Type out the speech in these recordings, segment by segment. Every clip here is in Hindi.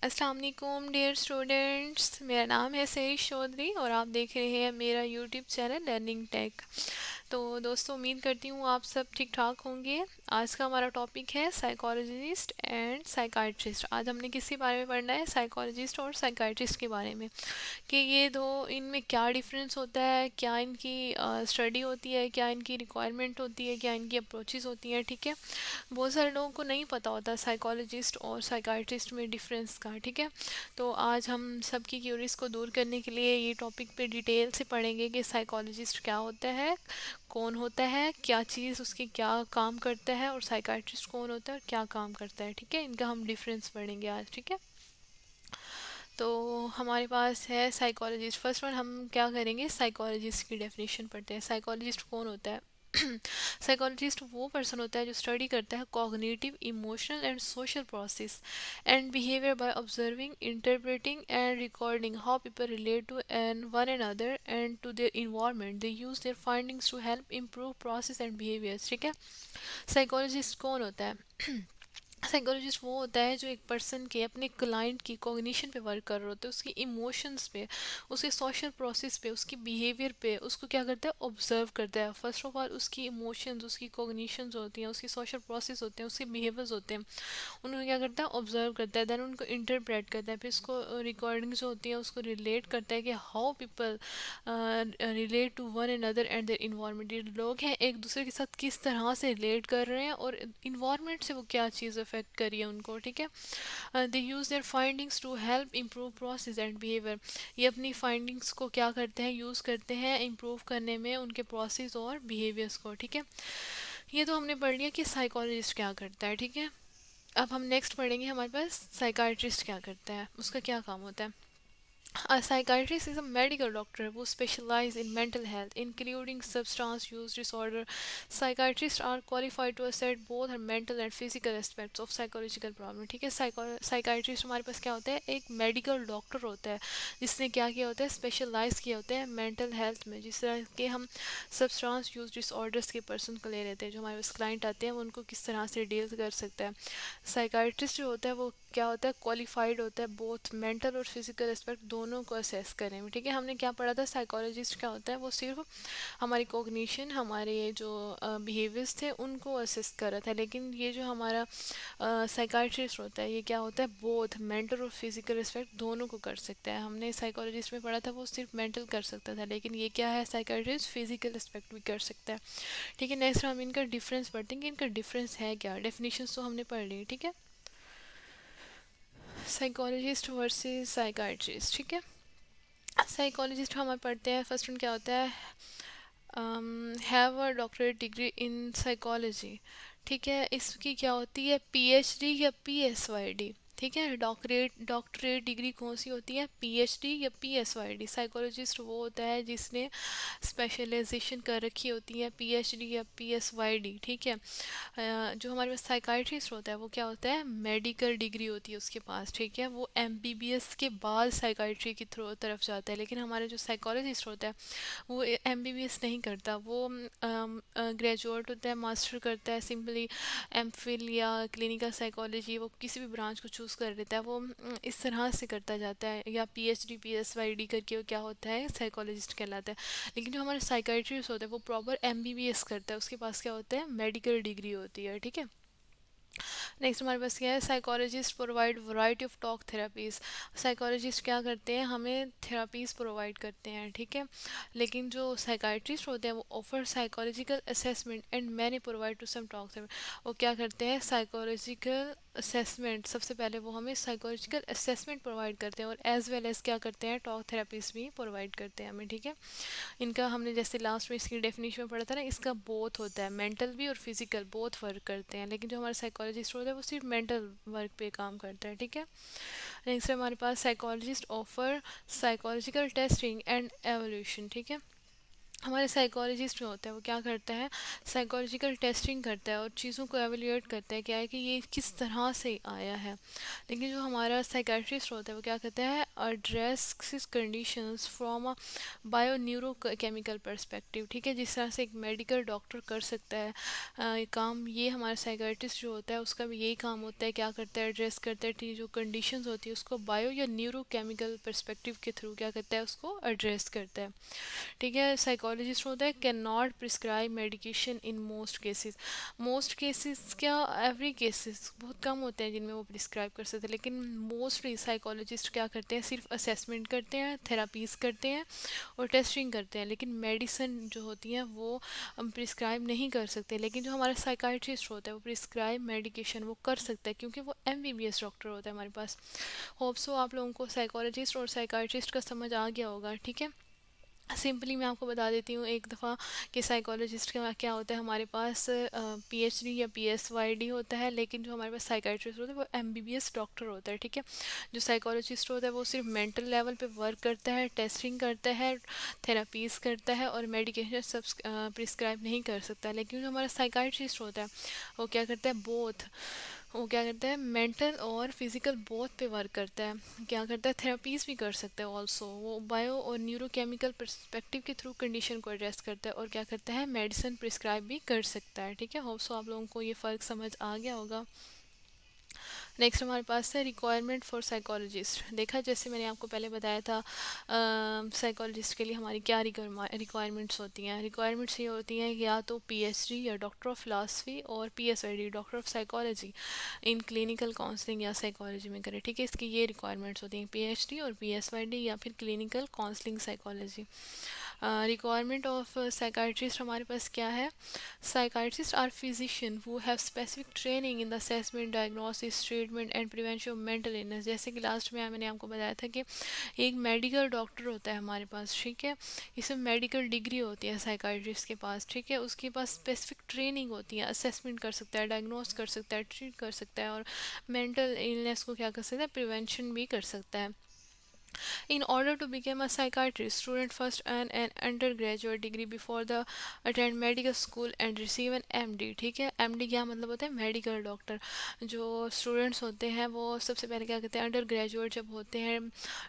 अस्सलाम वालेकुम डियर स्टूडेंट्स, मेरा नाम है सईश चौधरी और आप देख रहे हैं मेरा यूट्यूब चैनल लर्निंग टेक। तो दोस्तों, उम्मीद करती हूँ आप सब ठीक ठाक होंगे। आज का हमारा टॉपिक है साइकोलॉजिस्ट एंड साइकाइट्रिस्ट। आज हमने किसके बारे में पढ़ना है? साइकोलॉजिस्ट और साइकाइट्रिस्ट के बारे में, कि ये दो, इनमें क्या डिफरेंस होता है, क्या इनकी स्टडी होती है, क्या इनकी रिक्वायरमेंट होती है, क्या इनकी अप्रोचेस होती हैं। ठीक है, बहुत सारे लोगों को नहीं पता होता साइकोलॉजिस्ट और साइकाइट्रिस्ट में डिफरेंस का। ठीक है, तो आज हम सबकी क्यूरीज को दूर करने के लिए ये टॉपिक पे डिटेल से पढ़ेंगे कि साइकोलॉजिस्ट क्या होता है, कौन होता है, क्या चीज़ उसकी क्या काम करता है, और साइकाइट्रिस्ट कौन होता है और क्या काम करता है। ठीक है, इनका हम डिफरेंस पढ़ेंगे आज। ठीक है, तो हमारे पास है साइकोलॉजिस्ट। फर्स्ट वन हम क्या करेंगे, साइकोलॉजिस्ट की डेफिनेशन पढ़ते हैं। साइकोलॉजिस्ट कौन होता है? साइकोलॉजिस्ट वो पर्सन होता है जो स्टडी करता है cognitive, emotional and social process and behaviour by observing, interpreting and recording how people relate to and one another and to their environment. They use their findings to help improve process and behaviours. ठीक है, साइकोलॉजिस्ट कौन होता है? साइकोलॉजिस्ट वो होता है जो एक पर्सन के, अपने क्लाइंट की कॉग्निशन पे वर्क कर रहे होते हैं, उसकी इमोशंस पे, उसके सोशल प्रोसेस पे, उसकी बिहेवियर पे, उसको क्या करता है, ऑब्जर्व करता है। फर्स्ट ऑफ ऑल उसकी इमोशंस, उसकी कॉग्निशंस होती हैं, उसकी सोशल प्रोसेस होते हैं, उसके बिहेवियर्स होते हैं, उनको क्या करता है, ऑब्जर्व करता है। देन उनको इंटरप्रेट करता है, फिर उसको रिकॉर्डिंग जो होती है उसको रिलेट करता है कि how people relate to one another and their environment. ये लोग हैं एक दूसरे के साथ किस तरह से रिलेट कर रहे हैं और इन्वायरमेंट से वो क्या चीज़ अफेक्ट करी है उनको। ठीक है, they use their findings to help improve process and behaviour. ये अपनी फाइंडिंग्स को क्या करते हैं, यूज़ करते हैं इम्प्रूव करने में उनके प्रोसेस और बिहेवियर्स को। ठीक है, ये तो हमने पढ़ लिया कि साइकोलॉजिस्ट क्या करता है। ठीक है, अब हम नेक्स्ट पढ़ेंगे हमारे पास साइकाइट्रिस्ट क्या करता है, उसका क्या काम होता है। A psychiatrist is a medical doctor who specializes in mental health, including substance use disorder. Psychiatrists are qualified to assess both the mental and physical aspects of psychological problem. ठीक है, साइकाइट्रिस्ट हमारे पास क्या होता है, एक मेडिकल डॉक्टर होता है जिसने क्या किया होता है, स्पेशलाइज किया होता है मेंटल हेल्थ में। जिस तरह के हम सब्सटेंस यूज डिसऑर्डर्स के पर्सन को ले लेते हैं, जो हमारे पास क्लाइंट आते हैं, वो उनको किस तरह से डील कर सकता है। साइकाइट्रिस्ट जो होता है वो क्या होता है, क्वालिफाइड होता है बोथ मेंटल और फिजिकल एस्पेक्ट दोनों को असेस करने में। ठीक है, हमने क्या पढ़ा था, साइकोलॉजिस्ट क्या होता है, वो सिर्फ हमारी कॉग्निशन, हमारे जो बिहेवियर्स थे उनको असेस कर रहा था। लेकिन ये जो हमारा साइकाइट्रिस्ट होता है, ये क्या होता है, बोथ मेंटल और फिजिकल एस्पेक्ट दोनों को कर सकता है। हमने साइकोलॉजिस्ट में पढ़ा था वो सिर्फ मेंटल कर सकता था, लेकिन ये क्या है, साइकाइट्रिस्ट फिजिकल एस्पेक्ट भी कर सकता है। ठीक है, नेक्स्ट हम इनका डिफरेंस पढ़ते हैं कि इनका डिफरेंस है क्या। डेफिनेशंस तो हमने पढ़ ली। ठीक है, साइकोलॉजिस्ट वर्सेस साइकाइट्रिस्ट। ठीक है, साइकोलॉजिस्ट हम पढ़ते हैं, फर्स्ट वन क्या होता है, have a doctorate degree in psychology. ठीक है, इसकी क्या होती है, पीएचडी या पीएसवाईडी। ठीक है, डॉक्टरेट डिग्री कौन सी होती है, पीएचडी या पीएसवाईडी। साइकोलॉजिस्ट वो होता है जिसने स्पेशलाइजेशन कर रखी होती है, पीएचडी या पीएसवाईडी। ठीक है, जो हमारे पास साइकाइट्रिस्ट होता है वो क्या होता है, मेडिकल डिग्री होती है उसके पास। ठीक है, वो एमबीबीएस के बाद साइकाइट्री की थ्रो तरफ जाता है। लेकिन हमारे जो साइकोलॉजिस्ट होता है वो एमबीबीएस नहीं करता, वो ग्रेजुएट होता है, मास्टर करता है, सिंपली एमफिल या क्लिनिकल साइकोलॉजी, वो किसी भी ब्रांच को चूज़ कर लेता है, वो इस तरह से करता जाता है, या पीएचडी पीएसवाईडी करके वो क्या होता है, साइकोलॉजिस्ट कहलाता है। लेकिन जो हमारे साइकाइट्रिस्ट होता है वो प्रॉपर एमबीबीएस करता है, उसके पास क्या होता है, मेडिकल डिग्री होती है। ठीक है, नेक्स्ट हमारे पास क्या है, psychologist provide variety of talk therapies. Psychologist क्या करते हैं, हमें थेरापीज प्रोवाइड करते हैं। ठीक है, लेकिन जो साइकाइट्रिस्ट होते हैं वो offer psychological assessment and many provide to some talk therapy. वो क्या करते हैं, साइकोलॉजिकल असेसमेंट, सबसे पहले वो हमें साइकोलॉजिकल असेसमेंट प्रोवाइड करते हैं, और एज वेल एज क्या करते हैं, टॉक थेरापीज भी प्रोवाइड करते हैं हमें। ठीक है, इनका हमने जैसे लास्ट में इसकी डेफिनेशन में पढ़ा था ना, इसका बोथ होता है, मेंटल भी और फिजिकल बोथ वर्क करते हैं। लेकिन जो हमारा साइकोलॉजिस्ट होता है वो सिर्फ मेंटल वर्क पे काम करता है। ठीक है, नेक्स्ट हमारे पास psychologist offer psychological testing and evolution. ठीक है, हमारे साइकोलॉजिस्ट जो होता है वो क्या करता है, साइकोलॉजिकल टेस्टिंग करता है और चीज़ों को एवेल्यूएट करता है, क्या है कि ये किस तरह से आया है। लेकिन जो हमारा साइकाट्रिस्ट होता है वो क्या कहता है, address conditions from a bio neuro chemical perspective. ठीक है, जिस तरह से एक मेडिकल डॉक्टर कर सकता है ये काम, ये हमारा साइकाट्रिस्ट जो होता है उसका भी यही काम होता है। क्या करता है, एड्रेस करता है कि जो कंडीशंस होती है उसको बायो या न्यूरो केमिकल परस्पेक्टिव के थ्रू क्या करता है, उसको एड्रेस करता है। ठीक है, साइकोलॉजिस्ट होता है can not prescribe medication in most cases क्या, एवरी केसेस बहुत कम होते हैं जिनमें वो प्रिस्क्राइब कर सकते हैं, लेकिन मोस्टली साइकोलॉजिस्ट क्या करते हैं, सिर्फ असेसमेंट करते हैं, थेरापीज करते हैं और टेस्टिंग करते हैं, लेकिन मेडिसिन जो होती हैं वो हम प्रिस्क्राइब नहीं कर सकते। लेकिन जो हमारा साइकाट्रिस्ट होता है वो प्रिस्क्राइब मेडिकेशन वो कर सकता है, क्योंकि वो एमबीबीएस डॉक्टर होता है हमारे पास। होप सो आप लोगों को साइकोलॉजिस्ट और साइकाट्रिस्ट का समझ आ गया होगा। ठीक है, सिंपली मैं आपको बता देती हूँ एक दफ़ा कि साइकोलॉजिस्ट का क्या होता है, हमारे पास पीएचडी या पीएसवाईडी होता है, लेकिन जो हमारे पास साइकाट्रिस्ट होता है वो एमबीबीएस डॉक्टर होता है। ठीक है, जो साइकोलॉजिस्ट होता है वो सिर्फ मेंटल लेवल पे वर्क करता है, टेस्टिंग करता है, थेरापीज करता है और मेडिकेशन सब प्रिस्क्राइब नहीं कर सकता। लेकिन जो हमारा साइकाट्रिस्ट होता है वो क्या करता है, बोथ वो क्या करता है, मेंटल और फिजिकल बोथ पे वर्क करता है। क्या करता है, थेरापीज भी कर सकता है ऑल्सो, वो बायो और न्यूरोकेमिकल पर्सपेक्टिव के थ्रू कंडीशन को एड्रेस करता है और क्या करता है, मेडिसिन प्रिस्क्राइब भी कर सकता है। ठीक है, होप सो आप लोगों को ये फ़र्क समझ आ गया होगा। नेक्स्ट हमारे पास है रिक्वायरमेंट फॉर साइकोलॉजिस्ट। देखा, जैसे मैंने आपको पहले बताया था साइकोलॉजिस्ट के लिए हमारी क्या रिक्वायरमेंट्स होती हैं। रिक्वायरमेंट्स ये होती हैं कि या तो पीएचडी या डॉक्टर ऑफ फिलासफी और PsyD doctor of psychology in clinical counselling या साइकोलॉजी में करें। ठीक है, इसकी ये रिक्वायरमेंट्स होती हैं, पीएचडी और पीएसआईडी या फिर clinical counselling psychology. Requirement of psychiatrist हमारे पास क्या है, psychiatrist are physician who have specific training in the assessment, diagnosis, treatment and prevention of mental illness. जैसे कि लास्ट में मैंने आपको बताया था कि एक मेडिकल डॉक्टर होता है हमारे पास। ठीक है, इसमें मेडिकल डिग्री होती है साइकाट्रिस्ट के पास। ठीक है, उसके पास स्पेसिफिक ट्रेनिंग होती है, असेसमेंट कर सकता है, डायग्नोस कर सकता है, ट्रीट कर सकता है और मेंटल इलनेस को क्या कर सकता है, प्रिवेंशन भी कर सकता है। In order to become a psychiatrist, student first earn an undergraduate degree before the attend medical school and receive an MD। ठीक है, MD क्या मतलब होता है, मेडिकल डॉक्टर। जो स्टूडेंट्स होते हैं वो सबसे पहले क्या करते हैं, अंडर ग्रेजुएट जब होते हैं,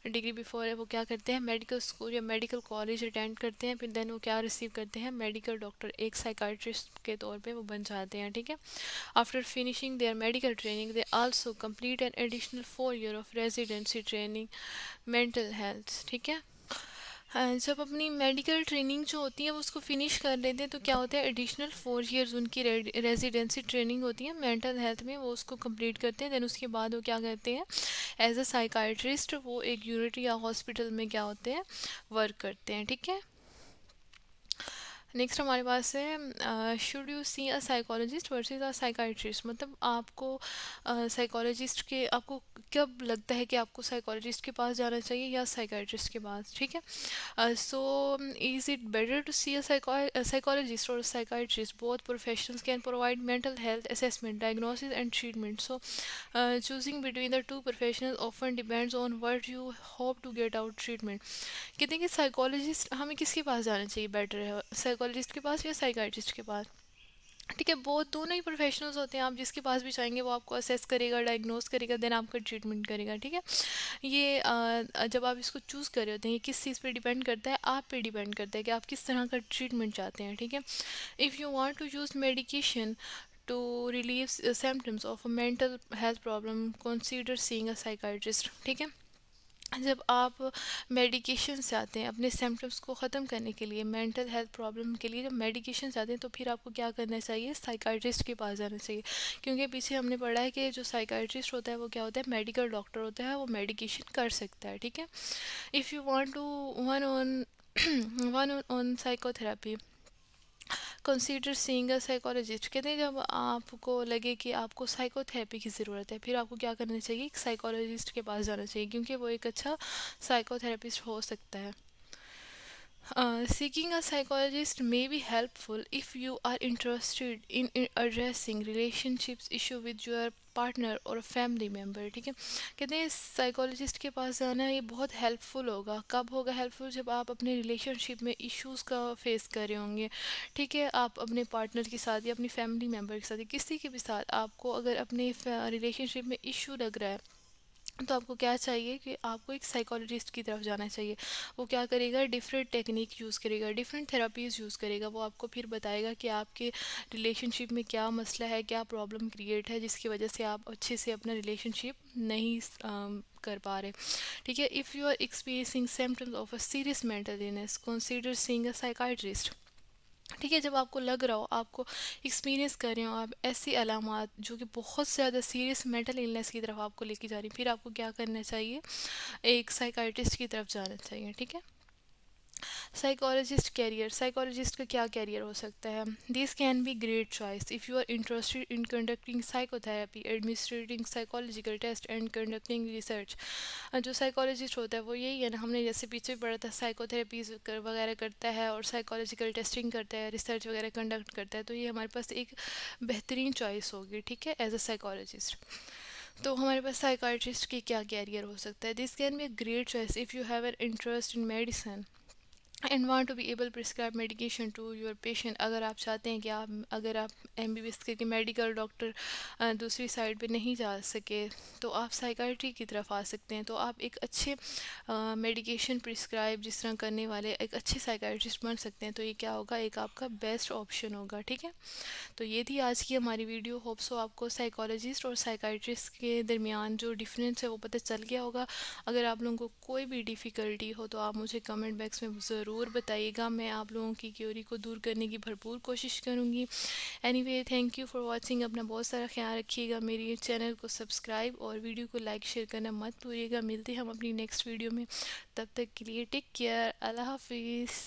डिग्री बिफोर है, वो क्या करते हैं, मेडिकल स्कूल या मेडिकल कॉलेज अटेंड करते हैं, फिर देन वो क्या रिसीव करते हैं, मेडिकल डॉक्टर, एक साइकाट्रिस्ट के तौर पे वो बन जाते हैं। ठीक है, after finishing their medical training, they also complete an additional 4 year of residency training mental health. ठीक है, जब अपनी मेडिकल ट्रेनिंग जो होती है वो उसको फिनिश कर लेते हैं तो क्या होता है, एडिशनल 4 years उनकी रेजिडेंसी ट्रेनिंग होती है मेंटल हेल्थ में, वो उसको कंप्लीट करते हैं। देन उसके बाद वो क्या करते हैं, एज अ साइकाट्रिस्ट वो एक यूनिट या हॉस्पिटल में क्या होते हैं, वर्क करते हैं। ठीक है, नेक्स्ट हमारे पास है should you see a psychologist versus a psychiatrist. मतलब आपको साइकोलॉजिस्ट के, आपको कब लगता है कि आपको साइकोलॉजिस्ट के पास जाना चाहिए या साइकाट्रिस्ट के पास। ठीक है, so is it better to see a psychologist और psychiatrist, both professionals can provide mental health assessment, diagnosis and treatment. So choosing between the two professional often depends on what you hope to get out treatment. कहते हैं कि साइकोलॉजिस्ट हमें किसके पास जाना चाहिए, बेटर है साइकोलॉजिस्ट के पास या साइकाट्रिस्ट के पास। ठीक है, बहुत दोनों ही प्रोफेशनल्स होते हैं, आप जिसके पास भी चाहेंगे वो आपको असेस करेगा, डायग्नोस करेगा, देन आपका ट्रीटमेंट करेगा। ठीक है, ये जब आप इसको चूज़ कर रहे होते हैं, ये किस चीज़ पे डिपेंड करता है, आप पे डिपेंड करता है कि आप किस तरह का ट्रीटमेंट चाहते हैं। ठीक है, if you want to use medication to relieve symptoms of a mental health problem, consider seeing a psychiatrist। ठीक है, जब आप मेडिकेशन चाहते हैं अपने सिम्टम्स को ख़त्म करने के लिए, मेंटल हेल्थ प्रॉब्लम के लिए जब मेडिकेशन चाहते हैं तो फिर आपको क्या करना चाहिए, साइकाट्रिस्ट के पास जाना चाहिए। क्योंकि पीछे हमने पढ़ा है कि जो साइकाट्रिस्ट होता है वो क्या होता है, मेडिकल डॉक्टर होता है, वो मेडिकेशन कर सकता है। ठीक है, if you want to one on one on psychotherapy consider seeing a psychologist. कहते हैं जब आपको लगे कि आपको साइकोथेरेपी की ज़रूरत है फिर आपको क्या करना चाहिए, एक साइकोलॉजिस्ट के पास जाना चाहिए, क्योंकि वो एक अच्छा साइकोथेरेपिस्ट हो सकता है। Seeking a psychologist may be helpful if you are interested in addressing relationships issue with your partner और फैमिली मेम्बर। ठीक है, कहते हैं साइकोलॉजिस्ट के पास जाना ये बहुत हेल्पफुल होगा। कब होगा हेल्पफुल? जब आप अपने रिलेशनशिप में इश्यूज़ का फेस कर रहे होंगे। ठीक है, आप अपने पार्टनर के साथ या अपनी फैमिली मेम्बर के साथ या किसी के भी साथ आपको अगर अपने रिलेशनशिप में इशू लग रहा है, तो आपको क्या चाहिए कि आपको एक साइकोलॉजिस्ट की तरफ जाना चाहिए। वो क्या करेगा? डिफरेंट टेक्निक यूज़ करेगा, डिफरेंट थेरापीज़ यूज़ करेगा। वो आपको फिर बताएगा कि आपके रिलेशनशिप में क्या मसला है, क्या प्रॉब्लम क्रिएट है जिसकी वजह से आप अच्छे से अपना रिलेशनशिप नहीं कर पा रहे। ठीक है, if you are experiencing symptoms of a serious mental illness consider seeing a psychiatrist. ठीक है, जब आपको लग रहा हो, आपको एक्सपीरियंस कर रहे हो आप ऐसी अलामात जो कि बहुत ज़्यादा सीरियस मेंटल इलनेस की तरफ आपको लेके जा रही, फिर आपको क्या करना चाहिए? एक साइकाइट्रिस्ट की तरफ जाना चाहिए। ठीक है, साइकोलॉजिस्ट कैरियर, साइकोलॉजिस्ट का क्या कैरियर हो सकता है? This can be great choice if you are interested in conducting psychotherapy, administrating psychological test and conducting research. जो साइकोलॉजिस्ट होता है वो यही है ना, हमने जैसे पीछे पढ़ा था, साइकोथेरेपीज वगैरह करता है और साइकोलॉजिकल टेस्टिंग करता है, रिसर्च वगैरह कंडक्ट करता है। तो ये हमारे पास एक बेहतरीन चॉइस होगी। ठीक है, एज अ साइकोलॉजिस्ट। तो हमारे पास साइकाट्रिस्ट की क्या कैरियर हो सकता है? This can be a great choice if you have an interest in medicine and want to be able prescribe medication to your patient. अगर आप चाहते हैं कि आप, अगर आप एमबीबीएस करके मेडिकल डॉक्टर दूसरी साइड पे नहीं जा सके, तो आप साइकाट्री की तरफ आ सकते हैं। तो आप एक अच्छे मेडिकेशन प्रिस्क्राइब जिस तरह करने वाले एक अच्छे साइकाट्रिस्ट बन सकते हैं। तो ये क्या होगा? एक आपका बेस्ट ऑप्शन होगा। ठीक है, तो ये थी आज की हमारी वीडियो। होप सो आपको साइकोलॉजिस्ट और साइकाइट्रिस्ट के दरमियान जो डिफरेंस है वो पता चल गया होगा। अगर आप लोगों को कोई भी डिफ़िकल्टी हो तो आप मुझे कमेंट बॉक्स में ज़रूर बताइएगा। मैं आप लोगों की क्यूरी को दूर करने की भरपूर कोशिश करूँगी। Anyway, thank you for watching. अपना बहुत सारा ख्याल रखिएगा। मेरी चैनल को सब्सक्राइब और वीडियो को लाइक शेयर करना मत भूलिएगा। मिलते हैं हम अपनी नेक्स्ट वीडियो में। तब तक के लिए टेक केयर। अल्लाह हाफिज़।